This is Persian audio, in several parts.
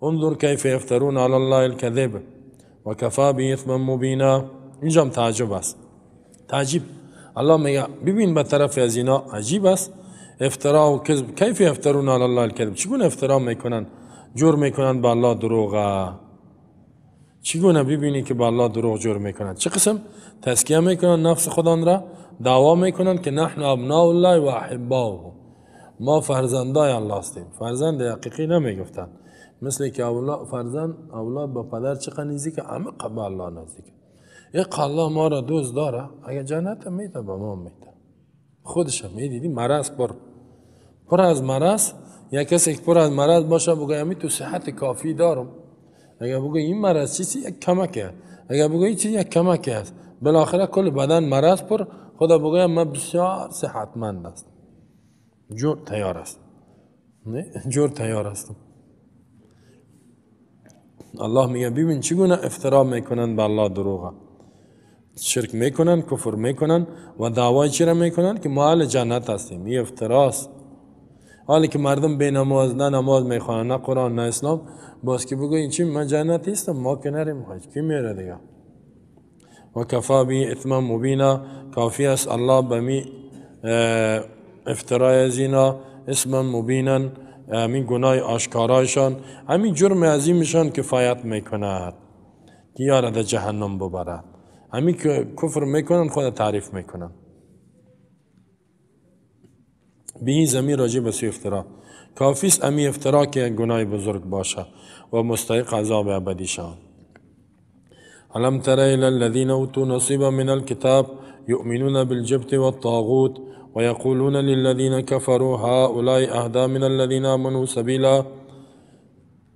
انظر كيف يفترون على الله الكذب وكفى به اثما مبینا. اینجا هم تعجب است. تعجب الله میگه ببین به طرف از اینا عجیب است. افترا و کذب. کیف یفترون علی الله الکذب، چگونه افترا میکنن، جرم میکنن به الله دروغ. چگونه ببینی که به الله دروغ جرم میکنن، چه قسم تزکیه میکنن نفس خودان را، دعوا میکنن که نحن ابناء الله و احباؤه، ما فرزندای الله هستیم. فرزند حقیقی نمیگفتن، مثل که اولاد با پدر چقدر نزدیک، عمیق به الله نزدیک. یک الله ما را دوست داره، اگر جنت میده به ما میده. خودش میدیدی مرض پر از مرض. یک کسی که پر از مرض باشه بگه امی تو صحت کافی دارم، اگر بگه این مرض چیزی یک کمک است، اگر بگه این چیزی یک کمک است، بالاخره کل بدن مرض پر، خدا بگه من بسیار صحتمند است، جور تیار است. نه جور تیار است. الله میگه ببین چگونه افترا میکنن به الله دروغ، شرک میکنن، کفر میکنن و دعوای چی را میکنن که ما اهل جنت هستیم. این افتراست. حالی که مردم بی نماز، نه نماز میخوانن، نه قرآن، نه اسلام، باز که بگو این چی من جنتی هستم، ما که نریم حج، کی میره دیگه. و کفا بی اثما مبینا، کافی است الله بمی افترای زینا اسما مبینا، همین گناه آشکارایشان، همین جرم عظیمشان کفایت میکند که یارا در جهنم ببرد. همین که کفر میکنن خود تعریف میکنن. به این زمین راجع به افترا کافی است امی افترا که گناه بزرگ باشه و مستحق عذاب ابدی شود. الم تر الی الذین اوتوا نصیبا من الكتاب یؤمنون بالجبت والطاغوت ويقولون للذین كفروا هؤلاء اهدی من الذین آمنوا سبیلا.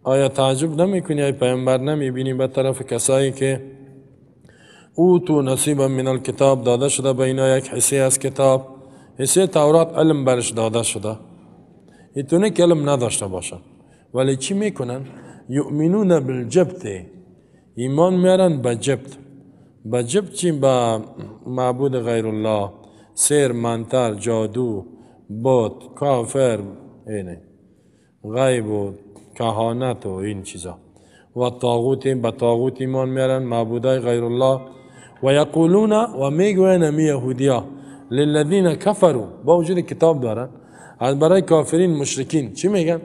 آیا تعجب نمیکنی ای پیامبر، نمیبینی به طرف کسایی که اوتوا نصیبا من الكتاب داده شده به اینا یک حصه از کتاب، حصه تورات علم برش داده شده، ایتونه که علم نداشته باشه، ولی چی میکنن؟ یؤمنون بالجبت، ایمان میارن به جبت. به جبت چی؟ به معبود غیر الله، سیر، منتر، جادو، بت، کافر، اینه غیب و کهانت و این چیزا. و طاغوت، به طاغوت ایمان میارن، معبودای غیر الله. و یقولون، و میگوین امی یهودیا للذین کفروا، با وجود کتاب دارن، از برای کافرین مشرکین چی میگن؟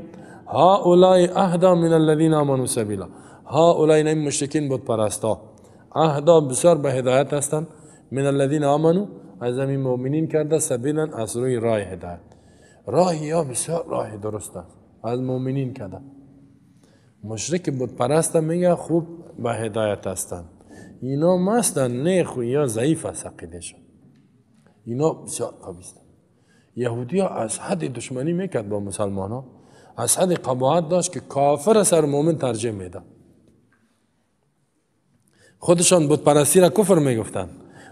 هؤلاء اهدی من الذین آمنوا سبیلا. هؤلاء این مشرکین بود پرستا، اهدی بسیار به هدایت هستند، من الذین آمنوا از همین مؤمنین کرده، سبیلا از روی راه هدایت. راهی ها بسیار راه درست است، از مؤمنین کرده. مشرک بود پرست میگه خوب به هدایت هستند، اینا مستن، نیخ و یا ضعیف است عقیدهشون، اینا بسیار قویستن. یهودی ها از حد دشمنی میکرد با مسلمان ها، از حد قباحت داشت که کافر سر مومن ترجیح میدن. خودشان بود پرستی را کفر میگفتن،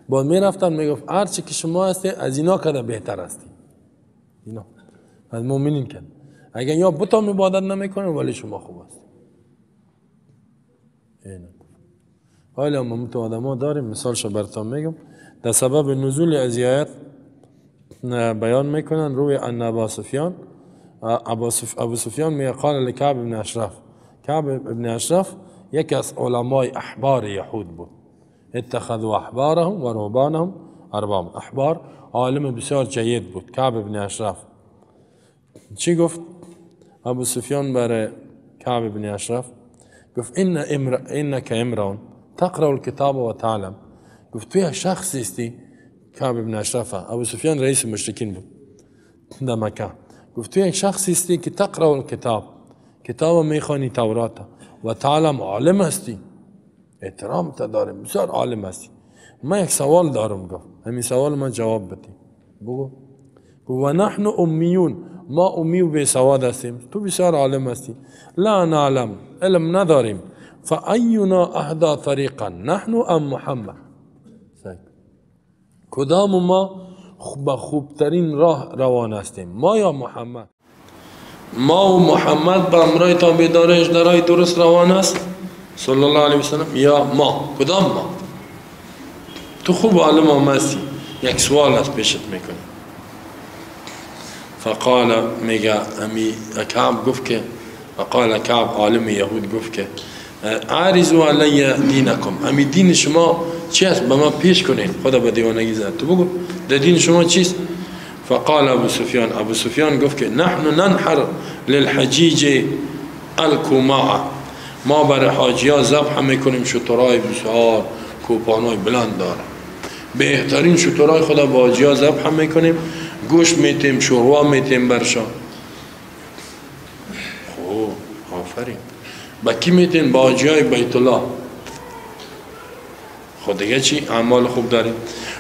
بعد میرفتن میگفت هرچی که شما هستی از اینا کده بهتر هستی، اینا از مومنین کن. اگر یا بت هم عبادت نمیکنن ولی شما خوب هستی. حالا ما متو آدم ها داریم، مثالشو براتون میگم. در سبب نزول از آیت بیان میکنن روی ان ابو سفیان میگه قال لکعب بن اشرف، کعب بن اشرف یکی از علمای احبار یهود بود. اتخذوا احبارهم و رهبانهم اربابا. احبار عالم بسیار جید بود. کعب بن اشرف چی گفت ابو سفیان برای کعب بن اشرف؟ گفت انک امرؤ تقرأ الكتاب و تعلم. گفت تو یک شخصی هستی، کعب بن اشرف، ابو سفیان رئیس مشرکین بود در مکه، گفت تو یک شخصی هستی که تقرأ الكتاب، کتاب میخوانی تورات، و تعلم عالم هستی، احترام تا دارم، بسیار عالم هستی. من یک سوال دارم، گفت همین سوال من جواب بدی. بگو. و نحن امیون، ما امی و بی سواد هستیم، تو بسیار عالم هستی. لا نعلم، علم نداریم. فاینا اهدا طریقا نحن ام محمد، کدام ما به خوبترین راه روان هستیم، ما یا محمد؟ ما و محمد به امرای تابعدارش در راه درست روان است صلی الله علیه وسلم، یا ما؟ کدام ما؟ تو خوب عالم هم هستی، یک سوال از پیشت میکنی. فقال میگه امی کعب گفت که فقال كعب عالم یهود گفت که عارضوا علی دینکم، امی دین شما چی است به ما پیش کنین. خدا به دیوانگی زد. تو بگو در دین شما چیست؟ فقال ابو سفیان گفت که نحن ننحر للحجیج الکماء، ما برای حاجی ها ذبح میکنیم شترهای بسیار کوپانای بلند داره، بهترین شترهای خدا با حاجی ها ذبح میکنیم، گوشت میتیم، شوروا میتیم برشان. خوب آفرین. با کی میتین؟ با حاجی های بیت الله. خود دیگه چی؟ اعمال خوب داریم.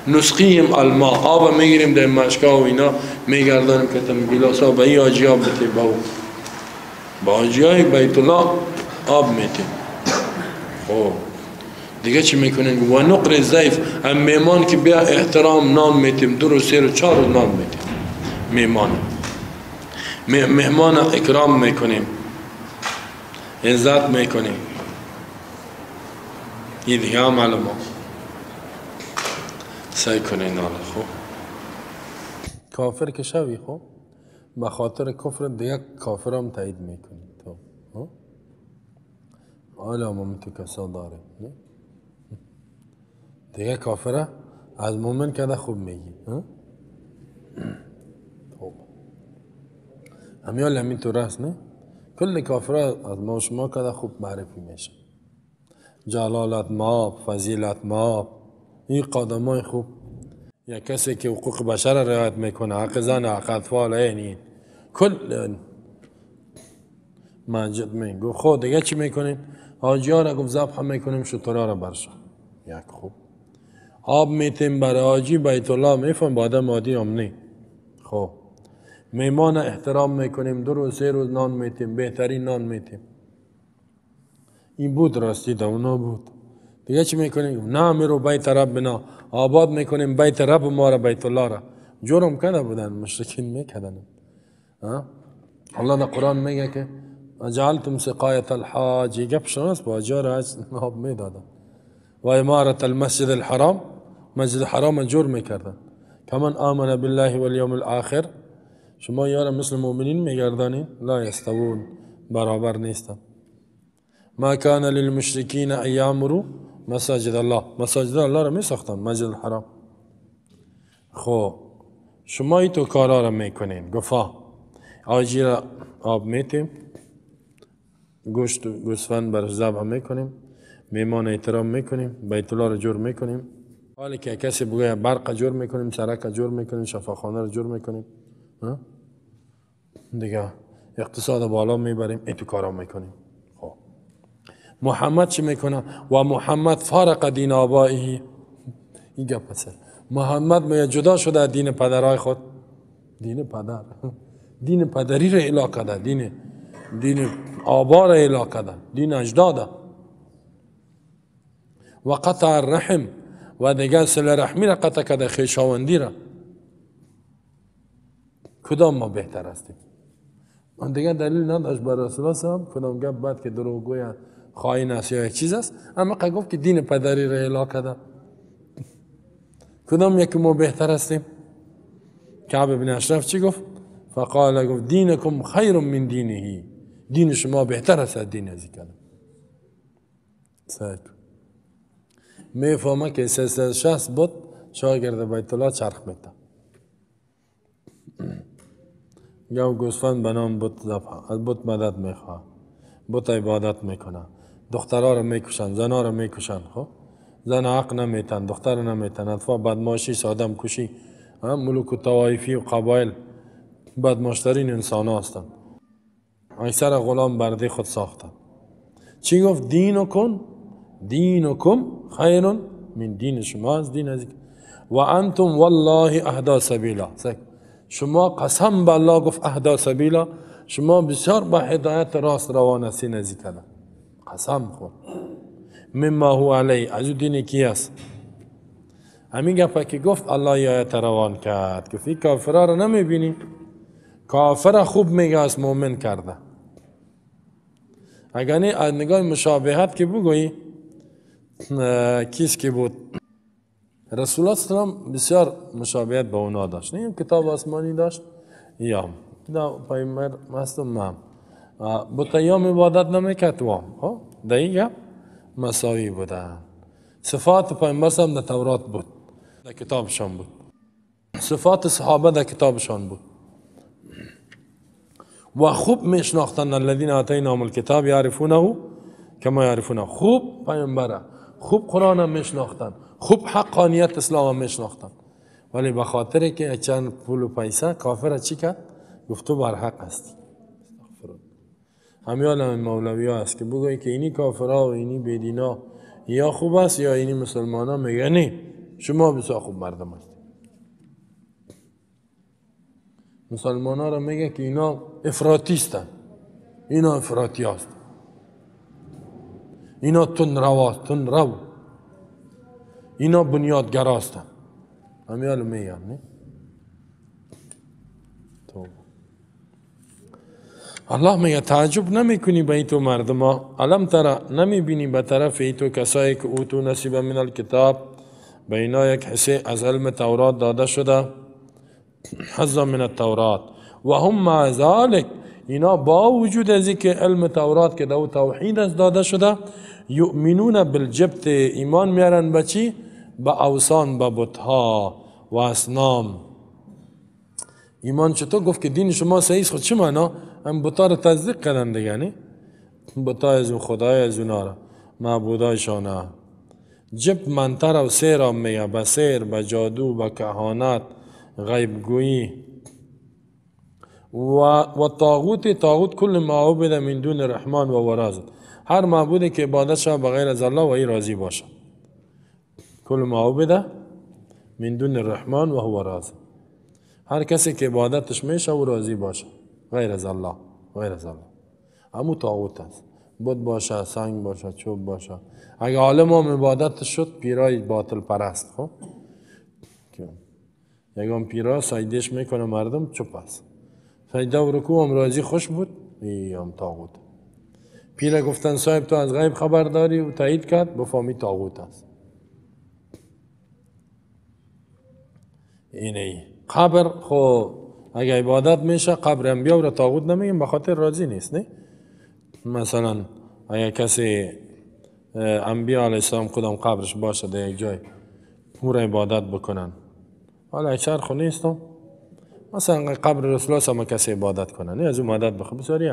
نسقیم الماء، آب میگیریم در مشکا و اینا میگردانیم که تم گلاس ها به این حاجی ها بتیم، با حاجی های بیت الله آب میتیم. خب دیگه چی میکنیم؟ و نقر ضیف، هم میمان که بیا احترام نان میتیم، 2 روز 3 روز 4 روز نان میتیم. مهمان اکرام میکنیم، عزت میکنیم. این دیگه هم معلومه. سعی کنین حالا. خب کافر که شوی، خب به خاطر کفر دیگه کافر هم تایید میکنی تو. حالا مومن تو کسا داره دیگه کافره از مومن کده خوب میگی. خب همیال همین تو راست نه؟ کل کافره از ما و شما کده خوب معرفی میشه. جلالت ماب، فضیلت ماب، این قدم های خوب. یا کسی که حقوق بشر رعایت میکنه، حق زن، حق اطفال، این کل منجد میگو. خود دیگه چی میکنیم؟ حاجی ها را گفت ذبح میکنیم شترها را برشان. یک خوب آب میتیم برای حاجی بیت الله، میفهم با آدم عادی هم نی. خب میمان احترام میکنیم، 2 روز 3 روز نان میتیم، بهترین نان میتیم. این بود راستی دا اونا بود. دیگه چی میکنیم؟ نعمرو بیت ربنا، آباد میکنیم بیت رب ما را، بیت الله را. جرم کرده بودن مشرکین میکردن. الله در قرآن میگه که اجعلتم سقایت الحاج، گپ شناس با حاجی را آب میدادن. و امارت المسجد الحرام، مسجد الحرام جور میکردن. کمن آمن بالله والیوم الاخر، شما یارا مثل مؤمنین میگردانین؟ لا یستوون، برابر نیستن. ما کان للمشرکین ان یعمروا مساجد الله، مساجد الله را می ساختن، مسجد الحرام. خب شما ای تو کارا را میکنین. گفا حاجی را آب میتیم، گوشت گوسفند بر ذبح میکنیم، میمان احترام میکنیم، بیت الله را جور میکنیم. حالی که کسی بگه برق جور میکنیم، سرک جور میکنیم، شفاخانه را جور میکنیم، دیگه اقتصاد بالا میبریم. ای تو کارا میکنیم. خب محمد چی میکنه؟ و محمد فارق دین آبائه. این گپ است. محمد میگه جدا شده از دین پدرای خود. دین پدر، دین پدری را اله کرده، دین آبا را اله کرده، دین اجداد. و قطع الرحم، و دیگه صله رحمی را قطع کرده، خویشاوندی را. کدام ما بهتر هستیم؟ من دیگه دلیل نداشت بر رسول الله صاحب کدام گپ بعد که دروغگوی خائن است یا یک چیز است، اما گفت که دین پدری را اله کرده. کدام یکی ما بهتر هستیم؟ کعب بن اشرف چی گفت؟ فقال، گفت دینکم خیر من دینه، دین شما بهتر است از دین ازی کلم. میفهمه که 360 بود شاگرد بیت الله چرخ میته. یا گوسفند به نام بت ذبح، از بت مدد میخواه، بت عبادت میکنه، دخترها رو میکشن، زنها رو میکشن. خب زن حق نمیتن، دختر نمیتن، اطفال بدماشی، سادم کشی. ملوک و طوایفی و قبایل بدماشترین انسان هستند. اکثر غلام برده خود ساختن. چی گفت؟ دینکم خیر من دین شما، از دین از و انتم والله اهدا سبیلا. شما قسم به الله گفت اهدا سبیلا، شما بسیار با هدایت راست روان هستی نزدیک کردن. قسم خود مما هو علی، از دین کی است؟ همین گفت که گفت الله یا روان کرد. گفت این کافرها رو نمیبینی؟ کافر خوب میگه از مومن کرده. اگر نه از نگاه مشابهت که بگویی کیس که بود؟ رسول الله صلی الله علیه و بسیار مشابهت با اونا داشت. نه کتاب آسمانی داشت، یا پیامبر مستم بطیام عبادت نمیکرد وام دیگه مساوی بودن. صفات پیامبر هم در تورات بود، در کتابشان بود. صفات صحابه در کتابشان بود و خوب میشناختن. الذین آتیناهم الکتاب یعرفونه کما یعرفونه. خوب پیامبره، خوب قرآن میشناختن، خوب حقانیت اسلام میشناختن، ولی به خاطر که چند پول و پیسه کافر چی کرد؟ گفت تو بر حق هستی. همیان هم مولوی ها است که بگوی که اینی کافرها و اینی بیدینا یا خوب است یا اینی مسلمان ها. میگه نه، شما بسیار خوب مردم هست. مسلمان ها را میگه که اینا افراطیستن، اینا افراطی هست، اینا تن رواست، تن رو، اینا بنیادگر هستن. همیان میگن نه. الله میگه تعجب نمی کنی به تو مردم ها؟ علم ترى نمی بینی به طرف تو کسایی که اوتو نصیب من الکتاب، به اینا یک حصه از علم تورات داده شده، حظ من التورات، و هم مع ذلك اینا با وجود از که علم تورات که دو توحید از داده شده، یؤمنون بالجبت ایمان میارن به چی؟ به اوثان، به بتها و اصنام. ایمان چطور گفت که دین شما صحیح است؟ خود چه معنا؟ هم بتا را تصدیق کردن دیگه نه؟ بتا از اون خدای از اونا را معبودایشانه. جبت منتر و سیر هم میگه، به سیر، به جادو، به کهانت، غیبگویی. و طاغوت کل معبود من دون الرحمن و ورازه. هر معبودی که عبادت شود بغیر از الله و ای راضی باشه. کل معبود من دون الرحمن و هو راضی. هر کسی که عبادتش میشه و راضی باشه غیر از الله، غیر از الله، همون طاغوت است. بت باشه، سنگ باشه، چوب باشه. اگه عالم هم عبادتش شد پیرای باطل پرست. خب یکم پیرا سایدش میکنه مردم چوب است، سجده و رکوع هم راضی خوش بود، هم طاغوت. پیره گفتن صاحب تو از غیب خبر داری و تایید کرد، بفهمی طاغوت است. اینه قبر خو اگه عبادت میشه، قبر انبیا را طاغوت نمیگیم، به خاطر راضی نیست. نه مثلا اگه کسی انبیا علیه السلام کدام قبرش باشه در یک جای او را عبادت بکنن، حالا اکثر خو نیستم، مثلا قبر رسول الله هم کسی عبادت کنن، نه از اون مدد بخواه بسیاری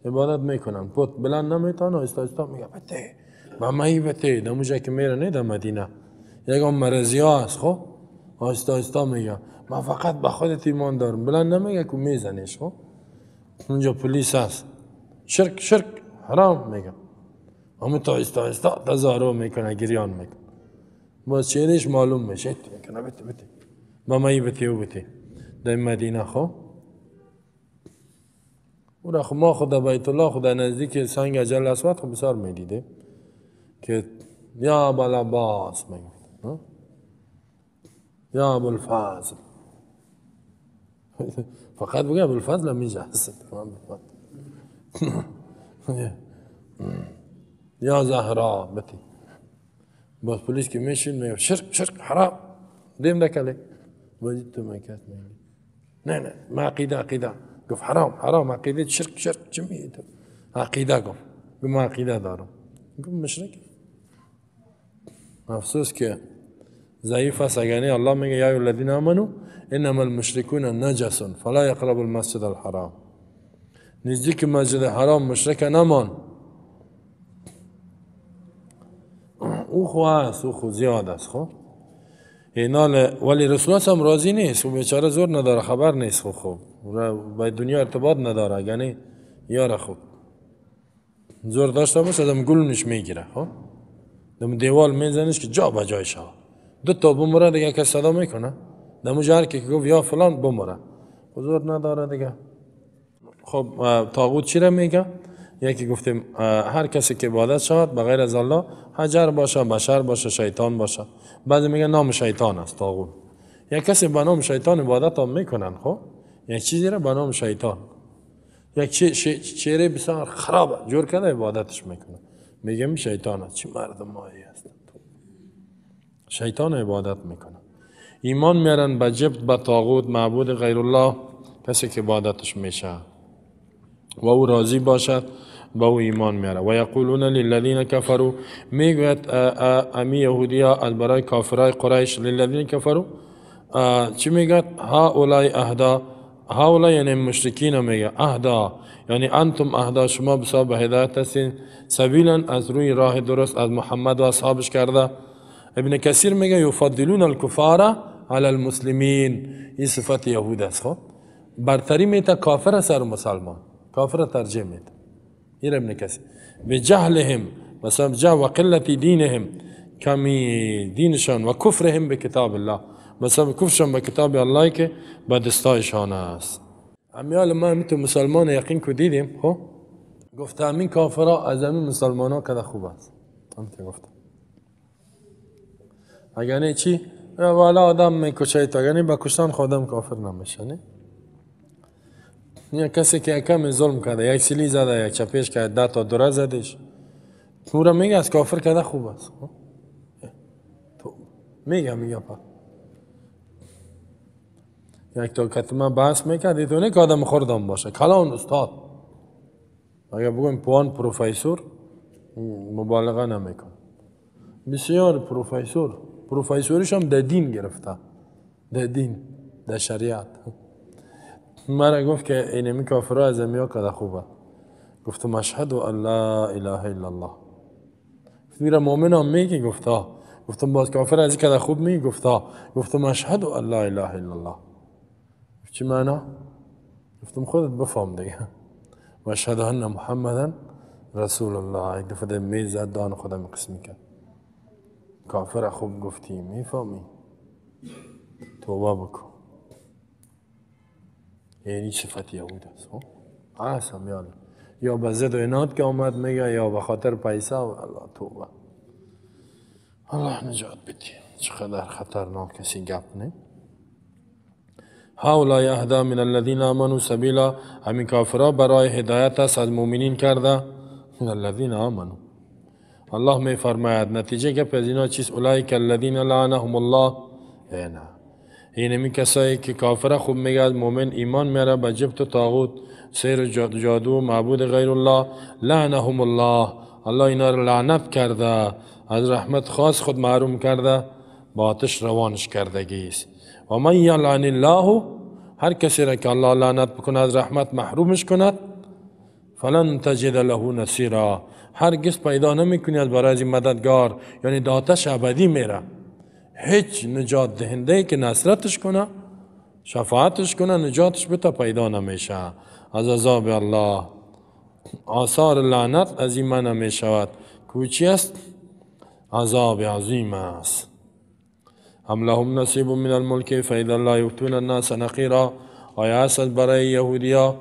عبادت میکنن، پت بلند نمیتونه، استا میگه بته با مایی بته دموجه که میره نه در مدینه یکم مرضی ها هست. خب استا میگه من فقط به خودت ایمان دارم، بلند نمیگه که میزنیش. خب اونجا پلیس هست، شرک حرام میگه، همون تا استا تظاهرو میکنه، گریان میکنه، باز چهرش معلوم میشه میکنه بته با مایی بته و بته در مدینه. خب او را خب ما خدا بیت الله خدا نزدیک سنگ حجر الاسود خب بسیار میدیده که یا ابوالعباس میگه، یا ابوالفضل، فقط بگه ابوالفضل میجه هست، یا زهرا بتی. باز پولیس که میشین میگه شرک حرام دیم دکله بازید تو میکرد میگه نه ما عقیده گفت حرام عقیده شرک چه میگی تو؟ عقیده گفت ما عقیده دارم. گفت مشرک. افسوس که ضعیف است. اگر الله میگه یا ایها الذین آمنوا انما المشرکون نجس فلا یقربوا المسجد الحرام. نزدیک مسجد حرام مشرک نمان. او خو است، او خو زیاد است. خب اینال ولی رسول الله هم راضی نیست، و بیچاره زور نداره، خبر نیست. خب با دنیا ارتباط نداره، یعنی یاره خوب زور داشته باشه دم گلونش میگیره. خب دم دیوال میزنش که جا به جای شود، دو تا بمره دیگه که صدا میکنه دم جهر که گفت یا فلان بمره، زور نداره دیگه. خب طاغوت چی را میگه؟ یکی گفتیم هر کسی که عبادت شود بغیر از الله، حجر باشه، بشر باشه، شیطان باشه. بعد میگه نام شیطان است طاغوت. یک کسی به نام شیطان عبادت هم میکنن. خب یک چیزی را به نام شیطان، یک چهره بسیار خراب جور کرده عبادتش میکنه، میگم شیطان است. چی مردم مایی است، شیطان عبادت میکنه. ایمان میارن به جبت، به طاغوت، معبود غیر الله، کسی که عبادتش میشه. و او راضی باشد با او ایمان میاره. و یقولون للذین کفروا، میگوید امی یهودیا از برای کافرای قریش، للذین کفروا چی میگد؟ هؤلاء اهدا، هؤلاء یعنی مشرکین میگه، اهدا یعنی انتم اهدا، شما بسبب هدایت هستین، سبیلا از روی راه درست از محمد و اصحابش کرده. ابن کثیر میگه یفضلون الکفار علی المسلمین، این صفت یهود است. خب برتری میته کافر سر مسلمان، کافر ترجیح میده. این ابن کثیر بجهلهم، مثلا جهل و قلت دینهم، کمی دینشان، و کفرهم به کتاب الله، مثلا کفرشان به کتاب الله که به دستایشان است. امیال ما تو مسلمان یقین که دیدیم، خب گفته همین کافرها از همین مسلمان ها کده خوب است. همین گفته اگر نه چی؟ والا آدم میکشه تا، اگر نه با کشتن خودم کافر نمیشه. نه یا کسی که یکم ظلم کرده، یک سیلی زده، یک چپش کرده، 10 تا دوره زدش، تو را میگه از کافر کرده خوب است. تو میگه پا یک تا کتمه بحث میکرد، تو نه که آدم خوردم باشه، کلان استاد، اگر بگویم پوان پروفیسور مبالغه نمیکن، بسیار پروفیسوریش هم در دین گرفته، در دین، در شریعت. مرا گفت که اینمی کافرها از امیا کده خوبه، گفتم اشهد ان لا اله الا الله. فیر مومن هم میگه، گفتم باز کافر از این کده خوب میگه، گفتم اشهد ان لا اله الا الله. چی معنی؟ گفتم خودت بفهم دیگه. و اشهد ان محمدا رسول الله. یک دفعه میز زد دان خودم قسم کرد، کافر خوب گفتی، میفهمی؟ توبه بکن. یعنی صفت یهود است. عاصم یا به ضد و عناد که آمد میگه، یا به خاطر پیسه. و الله توبه، الله نجات بدی. چقدر خطرناک کسی گپ نه. هؤلاء اهدی من الذین آمنوا سبیلا، همین کافرها برای هدایت است از مؤمنین کرده. من الذین آمنوا، الله می فرماید نتیجه گپ از اینا چیست؟ اولئک الذین لعنهم الله. نه اینمی کسایی که کافر خوب میگه از مؤمن ایمان میاره به جبت و طاغوت، سیر جادو، معبود غیر الله، لعنهم الله، الله اینا را لعنت کرده، از رحمت خاص خود محروم کرده، با آتش روانش کردگی است. و من یلعن الله، هر کسی را که الله لعنت بکنه، از رحمت محرومش کند، فلن تجد له نصیرا، هرگز پیدا نمیکنی از برای مددگار، یعنی در آتش ابدی میره. هیچ نجات دهنده که نصرتش کنه، شفاعتش کنه، نجاتش بتا پیدا نمیشه از عذاب الله. آثار لعنت از این من نمیشود. کوچی است؟ عذاب عظیم است. هم لهم نصیب من الملک فاذا لا یؤتون الناس نقیرا، آیا است برای یهودیا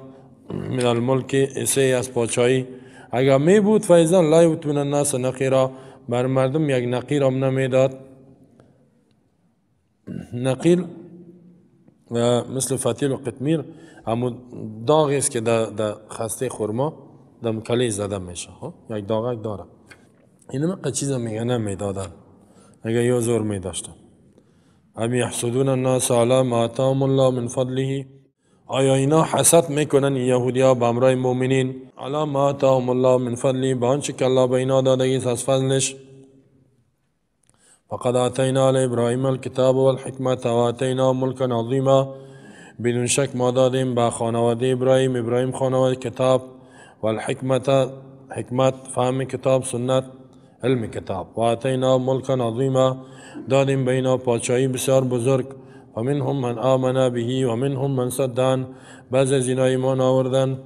من الملک ایسه از پاچایی، اگر می بود فاذا لا یؤتون الناس نقیرا، بر مردم یک نقیر هم نمیداد. نقیر مثل فتیل و قطمیر، همون داغی است که در خسته خورما در کلی زده میشه، یک داغک داره. اینم چیزا میگه نمیدادن اگر یه زور میداشتن. ام یحسدون الناس علی ما آتاهم الله من فضله، آیا اینا حسد میکنن یهودیا به امرای مؤمنین؟ علی ما آتاهم الله من فضله، به آنچه که الله به اینا داده از فضلش. فقد آتینا ابراهیم الکتاب والحکمت و آتینا ملکا عظیما، بدون شک ما دادیم به خانواده ابراهیم خانواده کتاب، والحکمت حکمت، فهم کتاب، سنت، علم کتاب، و آتینا ملکا عظیما، دادیم به اینا پادشاهی بسیار بزرگ. و منهم من آمن به و منهم من صد عنه، بعض از اینا ایمان آوردن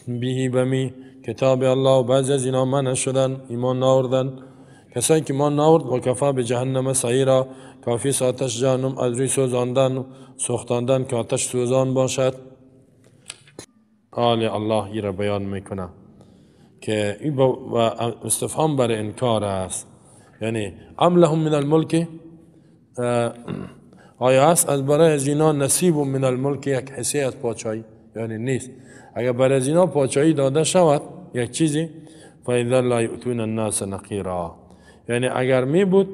به بمی کتاب الله، و بعض از اینا منع شدن، ایمان نآوردن. کسایی که ایمان نآورد و کفا به جهنم سعیرا، کافی است آتش جهنم از روی سوزاندن، سوختاندن که آتش سوزان باشد. حال الله ای را بیان میکنه که این استفهام بر انکار است. یعنی ام لهم من الملک، آیا است از برای زینا نصیب من الملک، یک حصه از پادشاهی؟ یعنی نیست. اگر برای زینا پادشاهی داده شود یک چیزی، فاذا لا یؤتون الناس نقیرا، یعنی اگر می بود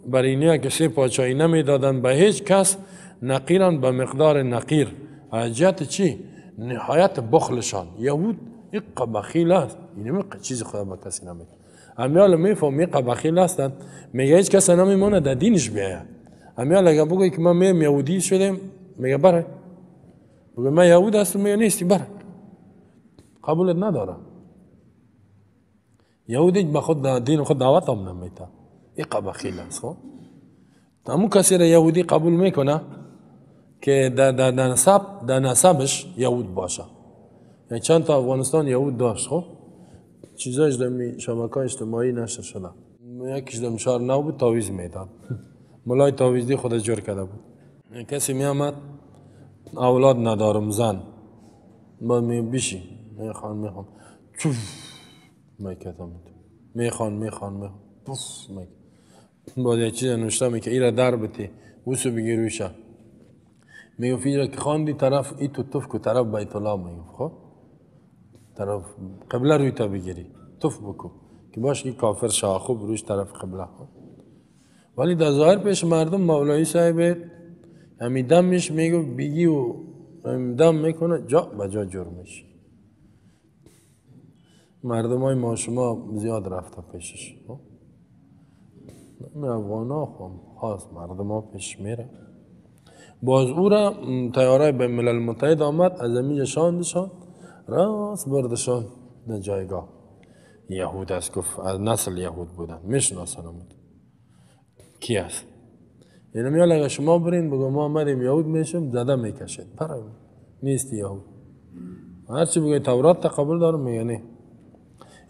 برای اینها کسی پادشاهی نمی دادن به هیچ کس، نقیران به مقدار نقیر. حاجت چی؟ نهایت بخلشان. یهود یک بخیل است، یعنی چیز خدا به کسی نمیده. امیال میفهم یک بخیل هستند، میگه هیچ کس نمیمونه در دینش بیاید. امیال اگه بگوی که من میم یهودی شدم، میگه بره. بگوی من یهود هستم، میگه نیستی بره. قبولت نداره. یهودی به خود دین خود دعوت هم نمیده. یک بخیل است. خب همون کسی را یهودی قبول میکنه که در نسبش یهود باشه. یعنی چند تا افغانستان یهود داشت. خب چیزایش در شبکه اجتماعی نشر شده. یکیش در مشار نو بود، تعویض میداد. مولای تعویضی خودش جور کرده بود. کسی میامد اولاد ندارم زن با بیشی میخوان چوف میکردم میخوان پوف میکردم. باید یک چیز نوشته میگه ایره در بتی وسو بگی رویشه. میگه فیره که خواندی طرف ای تو توف که طرف بیت الله میگه. خب طرف قبله روی تا بگیری توف بکو که باش که کافر شاه خوب رویش طرف قبله. ولی در ظاهر پیش مردم مولایی صاحب همی دمش میگه بگی و دم میکنه جا بجا جرمش. مردم های ما شما زیاد رفته پیشش. افغان ها خواست مردم ها پیش میره. باز او را تیاره به ملل متحد آمد، از امیج شاندشان راست بردشان در جایگاه. یهود است، گفت از نسل یهود بودن، میشناسن بود. کی است؟ یعنی میال اگه شما برین بگو ما آمدیم یهود میشیم، زده میکشید پرای نیست یهود. هرچی بگوی تورات تقبل دارم میگه نه.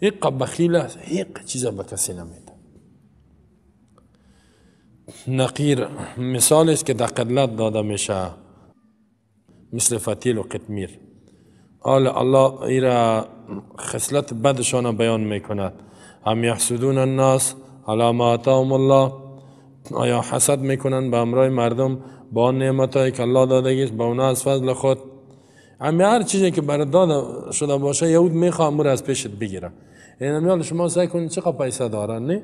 یک بخیل است، یک چیز به کسی نمیده. نقیر مثال است که در قدلت داده میشه، مثل فتیل و قطمیر. الله ایرا خصلت بدشان بیان میکند. هم یحسدون الناس علی ما آتاهم الله، آیا حسد میکنن به امرای مردم با نعمتایی که الله داده است به اونا از فضل خود. هر چیزی که برات داده شده باشه یهود میخواه امور از پیشت بگیره. این میال شما سعی کنید چقدر پیسه دارن نه؟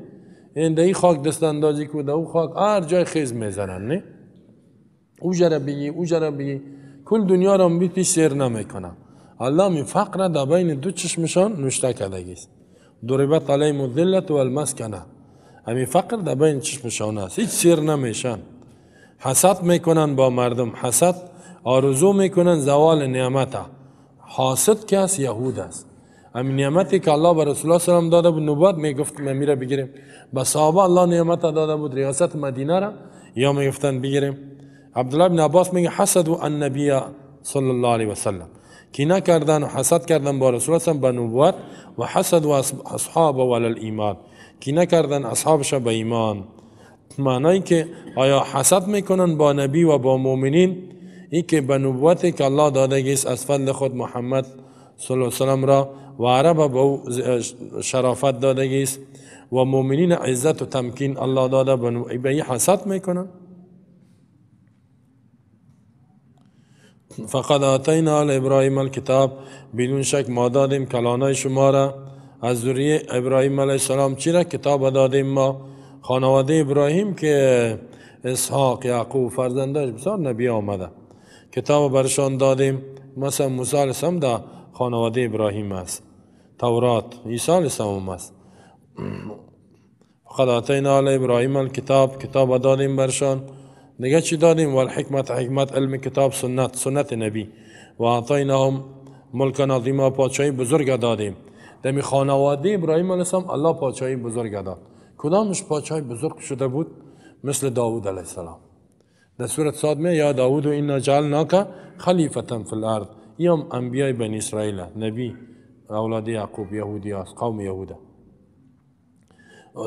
این در این خاک دست اندازی که در او خاک هر جای خیز میزنن نه؟ او جره بگی کل دنیا را پیش سیر نمیکنه. الله می فقر در بین دو چشمشان نوشته کرده است. ضربت علیهم الذلة والمسکنه. همین فقر در بین چشمشان است، هیچ سیر نمیشن. حسد میکنن با مردم، حسد آرزو میکنن زوال نعمت. حاسد کس یهود است. همین نعمتی که الله به رسول الله صلی الله علیه و آله داده بود، نبوت میگفت میره بگیریم. به صحابه الله نعمت داده بود ریاست مدینه را، یا میگفتن بگیریم. عبدالله بن عباس میگه حسد النبی صلی الله علیه و سلم، کینه کردن و حسد کردن با رسول الله به نبوت، و حسد و اصحاب ولی الایمان، کینه کردن اصحابش به ایمان. معنی که آیا حسد میکنن با نبی و با مؤمنین، این که به نبوتی که الله داده است از فضل خود محمد صلی الله علیه و سلم را و عرب به شرافت داده است و مؤمنین عزت و تمکین الله داده به این حسد میکنن. فقد آتینا آل ابراهیم الکتاب، بدون شک ما دادیم کلانای شما را از ذریه ابراهیم علیه السلام. چی را کتاب دادیم ما؟ خانواده ابراهیم که اسحاق یعقوب فرزنداش بسیار نبی آمده، کتاب برشان دادیم. مثلا موسی علیه السلام در خانواده ابراهیم است، تورات عیسی علیه السلام است. فقد آتینا آل ابراهیم الکتاب، کتاب دادیم برشان. دیگه چی دادیم؟ والحکمت، حکمت، علم، کتاب، سنت نبی. و آتیناهم ملک عظیما، پادشاهی بزرگ دادیم. دمی خانواده ابراهیم علیه السلام الله پادشاهی بزرگ داد. کدامش پادشاهی بزرگ شده بود؟ مثل داوود علیه السلام. در سورة صاد میں یا داوود انا جعلناک خلیفة فی الارض. یم انبیاء بنی اسرائیل، نبی اولاد یعقوب، یهودی است، قوم یهوده.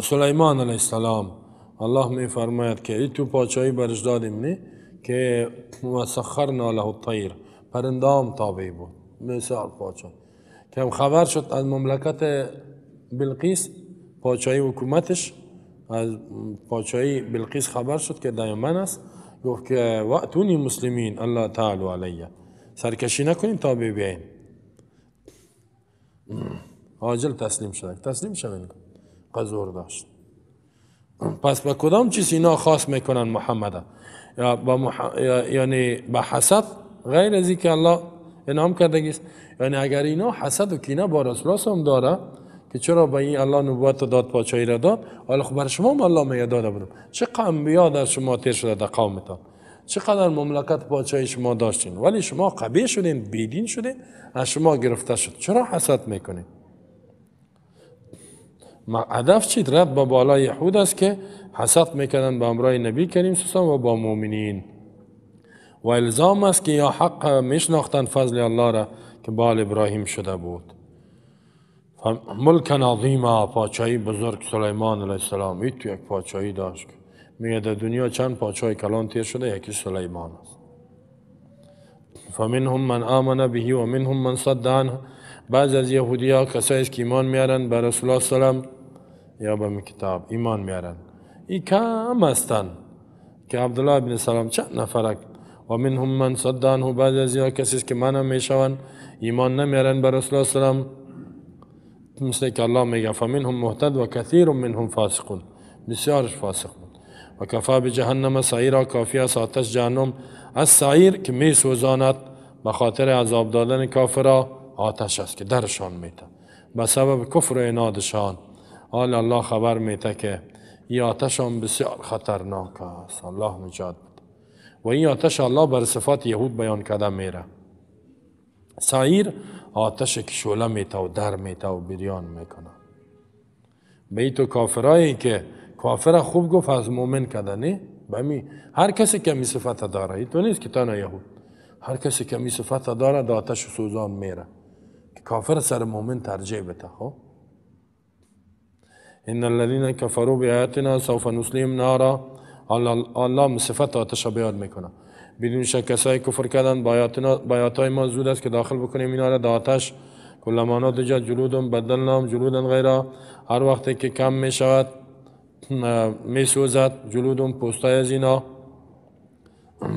سلیمان علیه السلام الله می فرماید که ای تو پادشاهی برش دادیم نه که مسخرنا له الطیر، پرندام تابع بود. مثال پادشاه که هم خبر شد از مملکت بلقیس، پادشاهی حکومتش از پادشاهی بلقیس خبر شد که در یمن است. گفت که واتونی مسلمین الله تعالی علیه، سرکشی نکنین تا بیاین. عاجل تسلیم شد، تسلیم شوین. قزور داشت. پس با کدام چیز اینا خاص میکنن محمد؟ یعنی با حسد، غیر از اینکه الله انعام کردگی است. یعنی اگر اینا حسد و کینه با رسول الله هم داره که چرا به این الله نبوت داد پادشاهی را داد، حالا خب بر شما هم الله میگه داده بودم. چقدر انبیا در شما تیر شده در قومتان، چقدر مملکت پادشاهی شما داشتین، ولی شما قبیح شدین، بیدین شدین، از شما گرفته شد. چرا حسد میکنین؟ هدف چی؟ رد به بالای یهود است که حسد میکردن به امرای نبی کریم صلی الله علیه و با مؤمنین، و الزام است که یا حق میشناختن فضل الله را که بال ابراهیم شده بود. ملک عظیمه، پادشاهی بزرگ سلیمان علیه السلام. این تو یک پادشاهی داشت. میگه در دنیا چند پادشاهی کلان تیر شده، یکی سلیمان است. فمنهم من آمن به و منهم من صد عنه. بعض از یهودی ها کسایی است که ایمان میارن به رسول الله سلام یا به کتاب ایمان میارن. این کم هستند که عبدالله ابن سلام چند نفرک. و منهم من صد عنه. بعض از ها کسی است که منم میشون ایمان نمیارن به رسول الله سلام، مثل که الله میگه فمنهم مهتد و کثیر منهم فاسقون. بسیارش فاسق بود. و کفا بجهنم سعیرا، کافی است آتش جهنم از سعیر که می سوزاند به خاطر عذاب دادن کافرها آتش است که درشان میته به سبب کفر و عنادشان. حال الله خبر میته که این آتش هم بسیار خطرناک است. الله نجات بده. و این آتش الله بر صفات یهود بیان کرده میره. سعیر آتش که شعله میته و در میته و بریان میکنه. به تو کافرایی که کافر خوب گفت از مومن کرده، نه؟ به هر کسی که می صفت داره، این تو نیست که تنها یهود، هر کسی که می صفت داره در آتش سوزان میره که کافر سر مومن ترجیح بده. خب ان الذين كفروا بآياتنا سوف نصليهم نارا. الله صفت آتش بیان میکنه. بدون شک کسایی کفر کردن با آیاتهای ما زود است که داخل بکنیم اینا را در آتش. کلما نضجت جلودهم بدلناهم جلودا غیرها. هر وقتی که کم می شود می سوزد جلودهم پوستای از اینا،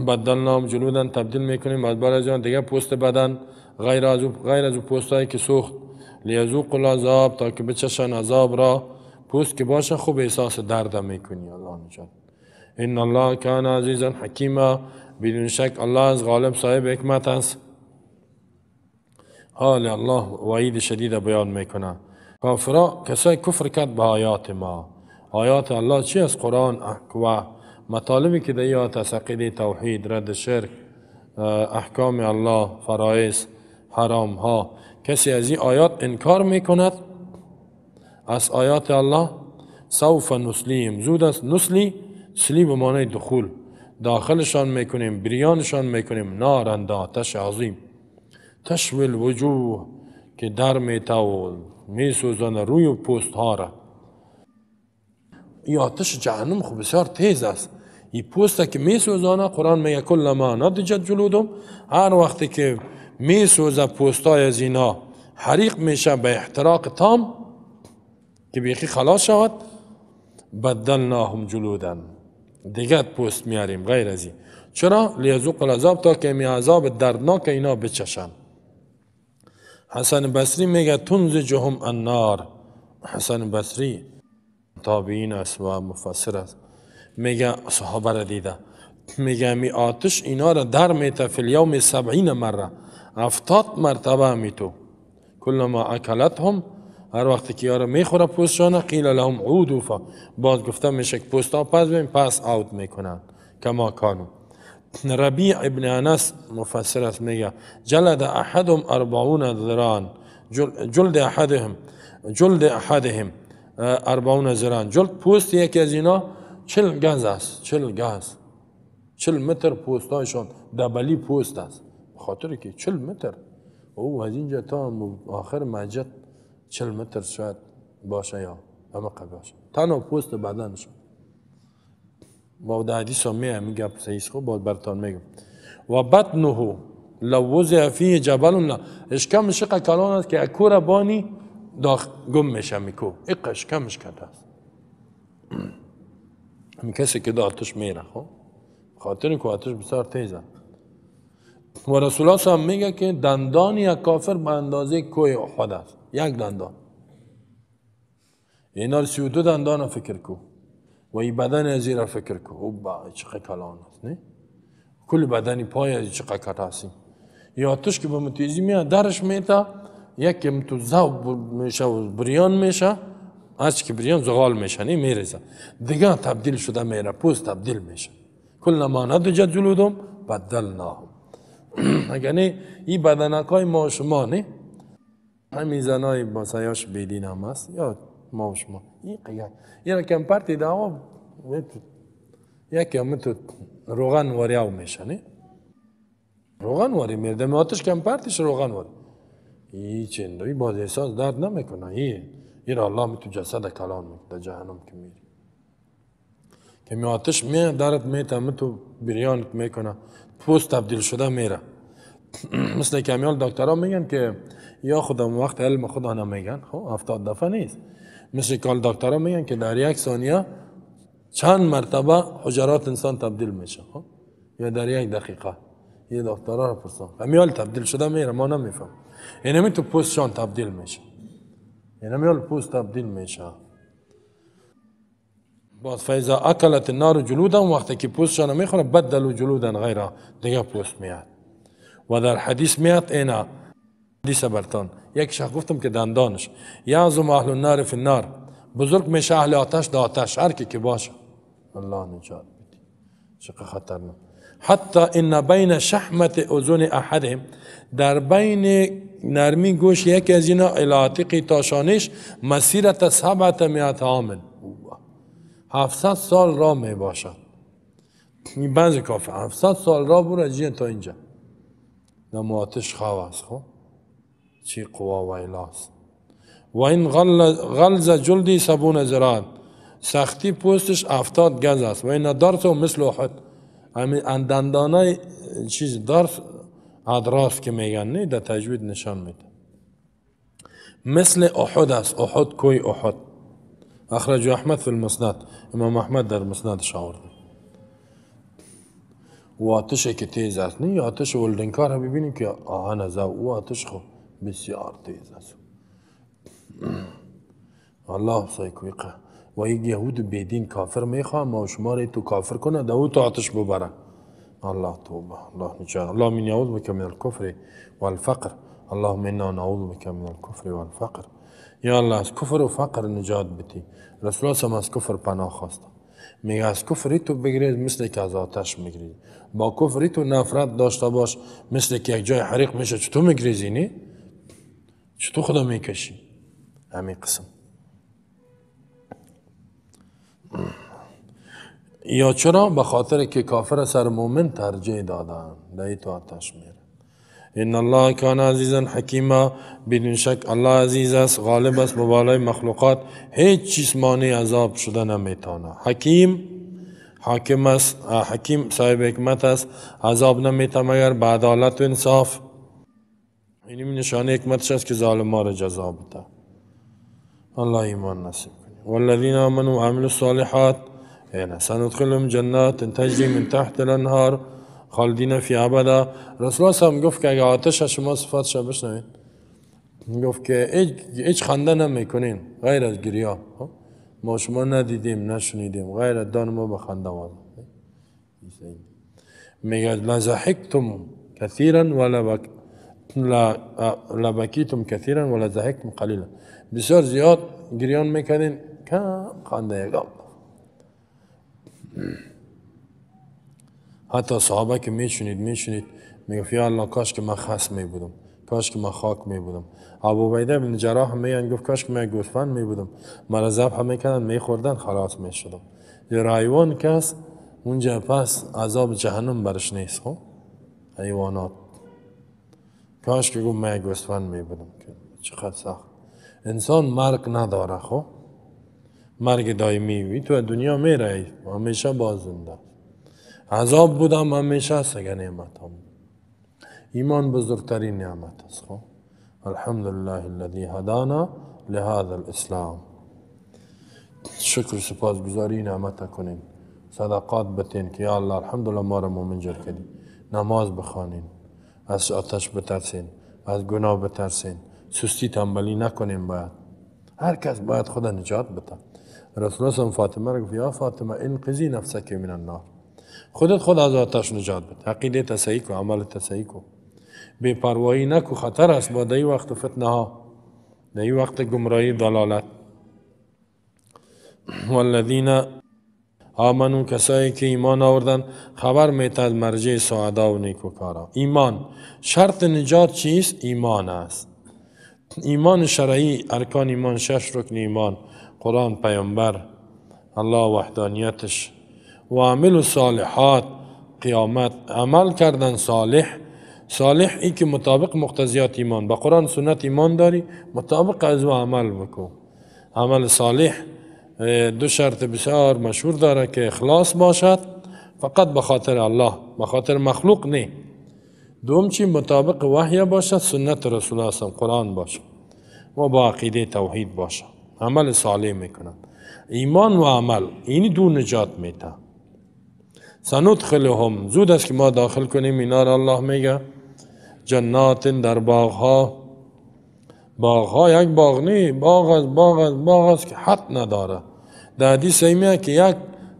بدلناهم جلودا تبدیل میکنیم از بر از دیگه پوست بدن غیر از پوستایی که سوخت. لیذوقوا العذاب، تا که بچشن عذاب را. پوست که باشه خوب احساس درد میکنی. الله نجات. ان الله کان عزیزا حکیما. بدون شک الله از غالب صاحب حکمت است. حال الله وعید شدید بیان میکنه. کافرها کسای کفر کرد به آیات ما. آیات الله چی از قرآن و مطالبی که در آیات از عقیده توحید، رد شرک، احکام الله، فرائض، حرام ها. کسی از این آیات انکار میکند از آیات الله، سوف نسلیم، زود است نسلی، سلی به معنی دخول، داخلشان میکنیم، بریانشان میکنیم، نارند آتش عظیم، تشوی الوجوه که در میتاول میسوزن روی پوست ها را. این آتش جهنم خوب بسیار تیز است. این پوست که میسوزانه، قرآن میگه کلما نضجت جلودهم، هر وقتی که میسوزه پوستای از اینا حریق میشه به احتراق تام که بیخی خلاص شود، بدلناهم جلودا، دیگر پوست میاریم غیر از این. چرا؟ لیذوقوا العذاب، تا که می عذاب دردناک اینا بچشن. حسن بصری میگه تنزجهم النار. حسن بصری تابعین است و مفسر است، میگه صحابه را دیده، میگه می آتش اینا را در میته فی الیوم 70 مره، 70 مرتبه میتو. کلما اکلتهم، هر وقتی که یارا میخوره پوستشان، قیل لهم عودوا، باز گفته میشه که پوستا پس بین پس آوت میکنن کما کانو. ربیع ابن انس مفسر است میگه جلد احدهم 40 ذراعا، جلد احدهم 40 ذراعا، جلد پوست یکی از اینا 40 گز است. 40 گز، 40 متر پوستایشان دبلی پوست است، خاطر که 40 متر او از اینجا تا آخر مجد 40 متر شاید باشه یا عمق باشه، تنها پوست بدنشان. با در حدیث هم میگه سیس خوب باید برتان میگم. و بطنه لو وضع فیه جبل، اشکم شق کلان است که اکور بانی گم میشه میکو، ایق اشکمش کرده است. همین کسی که دا آتش میره، خب خاطر که آتش بسیار تیزه. و رسول الله هم میگه که دندان یک کافر به اندازه کوه احد است، یک دندان. اینا 32 دندان فکر کو و این بدن از را فکر کو، او با چقدر کلان است، نه؟ کل بدنی پای از چقدر کت هستی. یا آتش که به متیزی میاد درش میتا، یکی تو ذوب میشه و بریان میشه، از که بریان زغال میشه میریزه، دیگه تبدیل شده میره، پوست تبدیل میشه. کلما نضجت جلودهم بدلناهم. یعنی این بدنکای ما شما نه، همین زنای با سیاش بیدین هم هست یا ما و شما، این قیام یه کم پرتی دعوا یکی هم تو روغن واری او میشه نه، روغن واری میرده آتش کم پرتیش روغن واری، این چندوی باز احساس درد نمیکنه. این الله می تو جسد کلان میکنه جهنم که میری که می آتش می درد میتم تو بریان میکنه، پوست تبدیل شده میره. مثل کمیال دکترها میگن که یا خودم وقت علم خدا نمیگن، خب 70 دفعه نیست. مثل کال دکترها میگن که در یک ثانیه چند مرتبه حجرات انسان تبدیل میشه، خب یا در یک دقیقه. یه دکترها رو پرسان کمیال تبدیل شده میره، ما نمیفهم. یعنی می تو پوستشان تبدیل میشه، یعنی میال پوست تبدیل میشه. باز فیضا اکلت النار جلودا، وقتی که پوستشان میخوره بدلوا جلودا غیره، دیگه پوست میاد. و در حدیث میاد اینا حدیث برتان یک شخص گفتم که دندانش یعظم اهل النار فی النار، بزرگ میشه اهل آتش در آتش، هر کی که باشه. الله نجات بدی، چقدر خطرناک. حتی ان بین شحمت اذن احدهم، در بین نرمی گوش یکی از اینا الاتقی تاشانش مسیرت 700 عام، 700 سال راه می باشد. این بعضی کافه 700 سال راه برو جین تا اینجا، نمو آتش خواه است. خب چی قوا و ایلاس. و این غلظ جلدی 70 ذراع، سختی پوستش 70 گز است. و این درس و مثل احد، همین دندانای چیز درس ادراس که میگن نه، در تجوید نشان میده مثل احد است. احد کوی احد، اخرج احمد فی المسند، امام احمد در مسندش آورده. و آتش که تیز است نه، آتش ولدنکار هم ببینیم که آهن از او آتش خو بسیار تیز است. الله سایکویقه. و یک یهود بیدین کافر میخواه ما شما رو تو کافر کنه، دو تو آتش ببره. الله توبه، الله نجات. اللهم إني أعوذ بك من الكفر والفقر، اللهم إنا نعوذ بك من الكفر والفقر. یا الله از کفر و فقر نجات بدی. رسول الله از کفر پناه خواست. میگه از کفری تو بگیرید مثل که از آتش میگیری، با کفری تو نفرت داشته باش مثل که یک جای حریق میشه چطور میگریزی نی؟ چطور خدا میکشی؟ همین قسم. یا چرا؟ به خاطر که کافر سر مومن ترجیح دادن، دهی تو آتش میره. ان الله کان عزیزا حکیما، بدون شک الله عزیز است، غالب است، بالای مخلوقات، هیچ چیز مانع عذاب شده نمیتونه. حکیم حاکم است، حکیم صاحب حکمت است، عذاب نمیته مگر به عدالت و انصاف. این نشانه حکمتش است که ظالما را جزا بده. الله ایمان نصیب کنه. والذین آمنوا وعملوا الصالحات سندخلهم جنات تجری من تحت الانهار خالدین فی ابدا. رسول الله هم گفت که اگه آتش شما صفاتش بشنوید، گفت که هیچ خنده نمیکنین غیر از گریه. ما شما ندیدیم نشنیدیم غیر از دان ما به خنده وارد. میگه لضحکتم کثیرا لبکیتم کثیرا ولا ضحکتم قلیلا، بسیار زیاد گریان میکنین کم خنده یکم. حتی صحابه که میشنید میگفت یا الله کاش که من خس میبودم، کاش که من خاک میبودم. ابو عبیده بن جراح میگن گفت کاش که من گوسفند میبودم، مرا ذبح میکردن میخوردن خلاص میشدم. یه حیوان کس اونجا پس عذاب جهنم برش نیست. خب حیوانات کاش که گفت من گوسفند میبودم، که چقدر سخت. انسان مرگ نداره، خب مرگ دائمی تو دنیا میره همیشه باز زنده. عذاب بودم همیشه سگه نعمت هم. ایمان بزرگترین نعمت است. خب الحمدلله الذي هدانا لهذا الاسلام. شکر سپاس گزاری نعمت کنین، صدقات بتین که یا الله الحمدلله ما را مومن جور کردی. نماز بخوانین، از آتش بترسین، از گناه بترسین، سستی تنبلی نکنین. باید هر کس باید خدا نجات بده. رسول الله فاطمه را گفت یا فاطمه انقذی نفسک من النار، خودت خود از آتش نجات بده. عقیده تصحیح کو، عمل تصحیح کو. بی‌پروایی نکو، خطر است با در وقت فتنه ها، در وقت گمراهی دلالت. والذین آمنو، کسایی که ایمان آوردن خبر میته از مرجع سعدا و نیکوکارا. ایمان شرط نجات چیست؟ ایمان است. ایمان شرعی، ارکان ایمان 6 رکن ایمان: قرآن، پیامبر، الله، وحدانیتش. و عمل صالحات، قیامت، عمل کردن صالح. صالح ای که مطابق مقتضیات ایمان، با قرآن سنت ایمان داری، مطابق از او عمل بکن. عمل صالح دو شرط بسیار مشهور داره که اخلاص باشد، فقط به خاطر الله، به خاطر مخلوق نه. دوم چی؟ مطابق وحی باشد، سنت رسول الله صلی الله علیه و قرآن باشد و با عقیده توحید باشد. عمل صالح میکنند. ایمان و عمل، این دو نجات میده. سندخلهم، زود است که ما داخل کنیم اینا را. الله میگه جنات، در باغها. باغها یک باغ نه، باغ است که حد نداره. در حدیث میگه که یک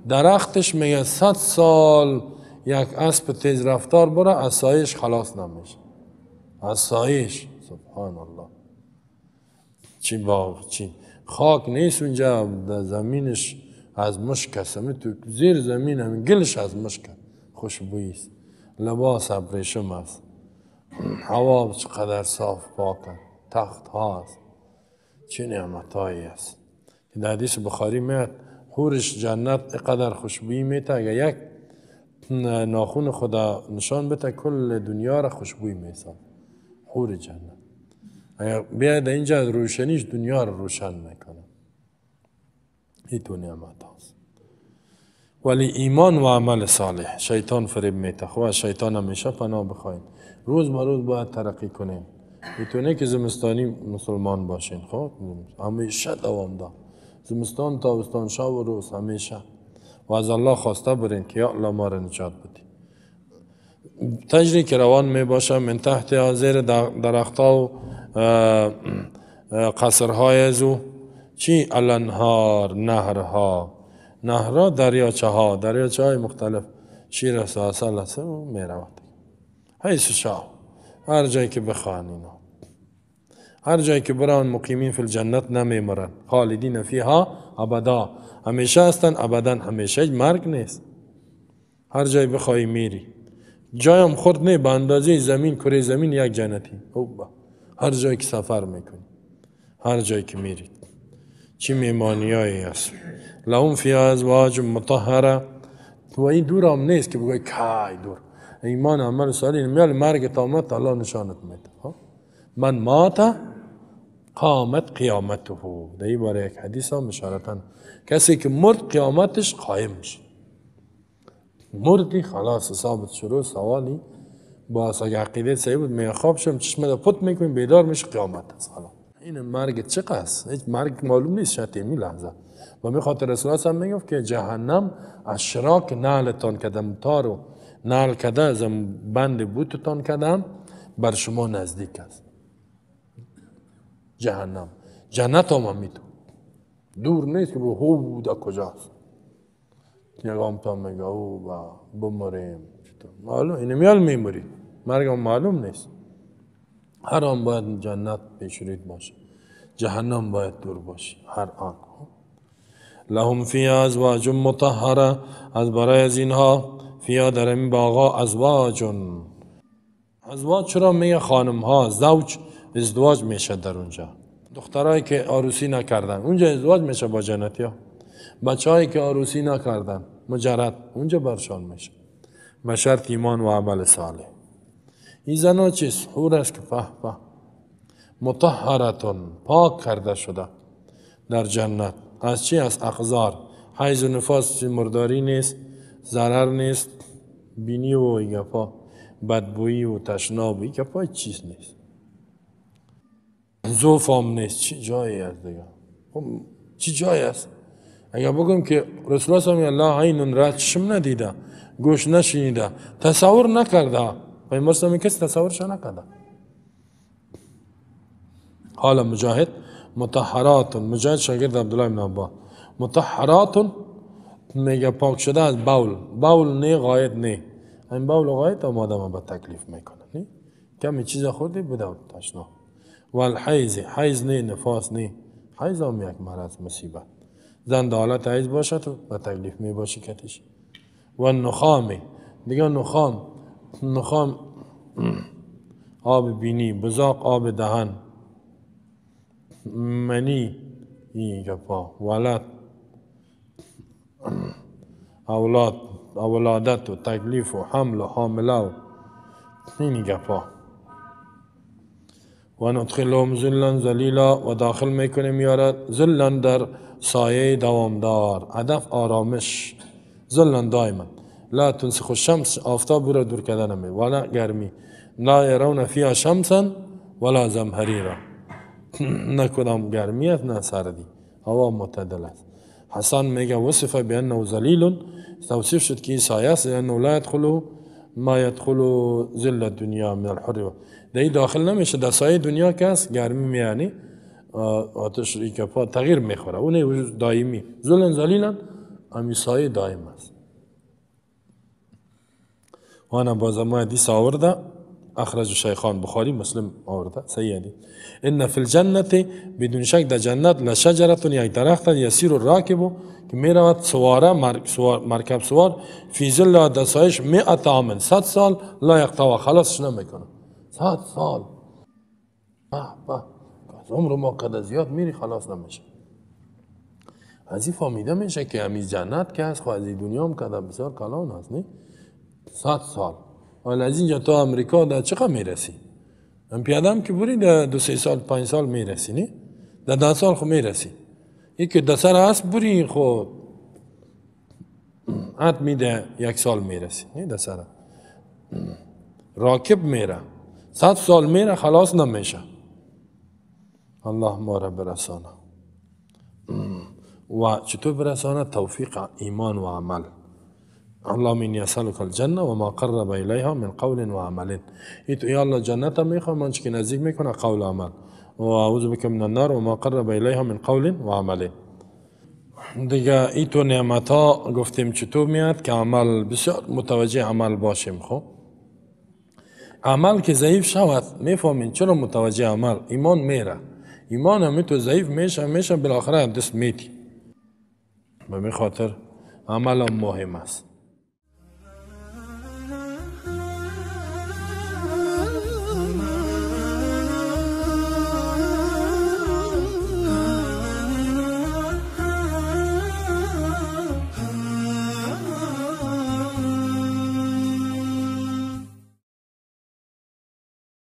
درختش میگه 100 سال یک اسب تیز رفتار بره از سایش خلاص نمیشه. از سایش، سبحان الله. چی باغ، چی خاک نیست اونجا، در زمینش از مشک است، تو زیر زمین همین گلش از مشک خوشبویی است. لباس ابریشم است. هوا چقدر صاف پاکه. تخت هاست. چه نعمتایی است. در حدیث بخاری میاد حورش جنت اقدر خوشبویی میته، اگر یک ناخون خدا نشان بده کل دنیا را خوشبویی میسازد. حور جنت اگر بیاید اینجا روشنیش دنیا را روشن میکنه. این تو نعمت هاست. ولی ایمان و عمل صالح، شیطان فریب میته. خب از شیطان همیشه پناه بخواید. روز به روز باید ترقی کنین. میتونه که زمستانی مسلمان باشین. خب همیشه دوام دار، زمستان، تابستان، شب و روز، همیشه. و از الله خواسته برین که یا الله ما را نجات بدی. تجری که روان می باشه من تحت زیر درختها و قصرهای ازو. چی؟ الانهار، نهرها، دریاچه های مختلف. شیر است و عسل است و می رود. حیث شاء، هر جایی که بخواهن اینا. هر جایی که بران مقیمین فی الجنت نمی مرن. خالدین فیها ابدا، همیشه هستن ابدا، همیشه مرگ نیست. هر جایی بخوای میری. جایم خورد نه، به اندازه زمین، کره زمین یک جنتی. هر جایی که سفر میکنی، هر جایی که میرید. چی میمانیایی است. لهم فیها ازواج مطهره. و این دور هم نیست که بگوی کای دور. ایمان عمل صالح میال مرگ تامت الله نشانت میده. من مات قامت قیامته. در این باره یک حدیث هم اشارتن کسی که مرد قیامتش قایم میشه. مردی خلاص ثابت شروع. سوالی با اگه عقیده صحیح بود میگه خواب شم چشمه دا پت میکنیم بیدار میشه قیامت است. این مرگ چه قصد؟ هیچ مرگ معلوم نیست شاید این لحظه. و می خاطر رسول الله هم میگفت که جهنم اشراک نعلتان کدم تارو نعل کده از بند بوتتان کدم بر شما نزدیک است. جهنم، جنت هم میتون دور نیست که هو دا کجاست. یکم تا میگه او با بمریم معلوم اینه میال میموری. مرگ هم معلوم نیست. هر آن باید جنت پیشورید باشه، جهنم باید دور باشه هر آن. لهم فیها ازواج مطهره، از برای از اینها فیها در این باغا ازواج. ازواج چرا میگه خانم ها؟ زوج ازدواج میشه در اونجا. دخترایی که عروسی نکردن اونجا ازدواج میشه با جنتی ها. بچه هایی که عروسی نکردن مجرد اونجا برشان میشه به شرط ایمان و عمل صالح. این زنها چیست؟ حور است که مطهرتون، پاک کرده شده در جنت. از چی؟ از اقذار. حیض و نفاس مرداری نیست، ضرر نیست، بینی و این گپا، بدبویی و تشناب، این گپا چیز نیست. زوف هم نیست. چی جایی است دیگه؟ چی جایی است؟ اگر بگم که رسول الله صلی الله علیه و آله را چشم ندیده، گوش نشنیده، تصور نکرده، پیامبر صلی الله کسی تصورش نکرده. حالا مجاهد مطهرات، مجاهد شاگرد عبدالله بن عباس، مطهرات میگه پاک شده از بول نه غایت نه. این بول و غایت هم آدم به تکلیف میکنه. کمی چیز خوردی بده تشنا. و الحیز، حیز نه نفاس نه، حیز هم یک مرض مصیبت. زن در حالت حیز باشه تو به تکلیف می باشی کتش. و نخامی، دیگه نخام آب بینی، بزاق آب دهن، منی این گپا، ولد، اولادت و تکلیف و حمل و حامله و این گپا. و ندخلهم ذلا ذلیلا، و داخل میکنیم یارد ذلا در سایه دوامدار، هدف آرامش، ذلا دائما. لا تنسخ الشمس، آفتاب برو دور کردن نمی، ولا گرمی. لا یرون فیها شمسا ولا زمهریرا، نه کدام گرمی است نه سردی، هوا معتدل است. حسن میگه وصف بانه ذلیل، توصیف شد که این سایه است، لانه لا يدخله ما يدخل ظل الدنیا من الحر، دی داخل نمیشه در سایه دنیا که است گرمی میانی آتش ای کپا تغییر میخوره، اون وجود دائمی. ذل ذلیلا امی سایه دائم است. وانا باز ما حدیث آورده اخرج الشیخان، بخاری مسلم آورده صحیح حدیث. ان فی الجنة، بدون شک در جنت، لشجرة، یک درخت یسیر الراکب که میرود سواره، مرکب سوار، فی ظل در سایش 100 عام، 100 سال، لا یقطع، خلاصش نمیکنه. 100 سال عمر ما قدر زیاد میری خلاص نمیشه. از این فهمیده میشه که همیز جنت که هست، خواهد از این دنیا هم قدر بسیار کلان هست نه؟ 100 سال. ولی از اینجا تا امریکا در چقدر میرسی؟ هم پیادم که بری در 2-3 سال 5 سال میرسی نه؟ در 10 سال خو میرسی. یکی در سر هست بری خو حد میده 1 سال میرسی نه در سر. راکب میره 100 سال میره خلاص نمیشه. الله ما را برسانه. و چطور برسانه؟ توفیق ایمان و عمل. اللهم اینی اسألک الجنه و ما قرب الیها من قول و عمل. ایتو یا الله جنت میخوام من که نزدیک میکنه قول و عمل. و اعوذ بک من النار و ما قرب الیها من قول و عمل. دیگه ایتو نعمت ها گفتیم چطور میاد که عمل بسیار متوجه عمل باشیم. خب عمل که ضعیف شود میفهمین چرا متوجه عمل؟ ایمان میره، ایمان هم تو ضعیف میشه بالاخره دست میتی. به می خاطر عمل هم مهم است.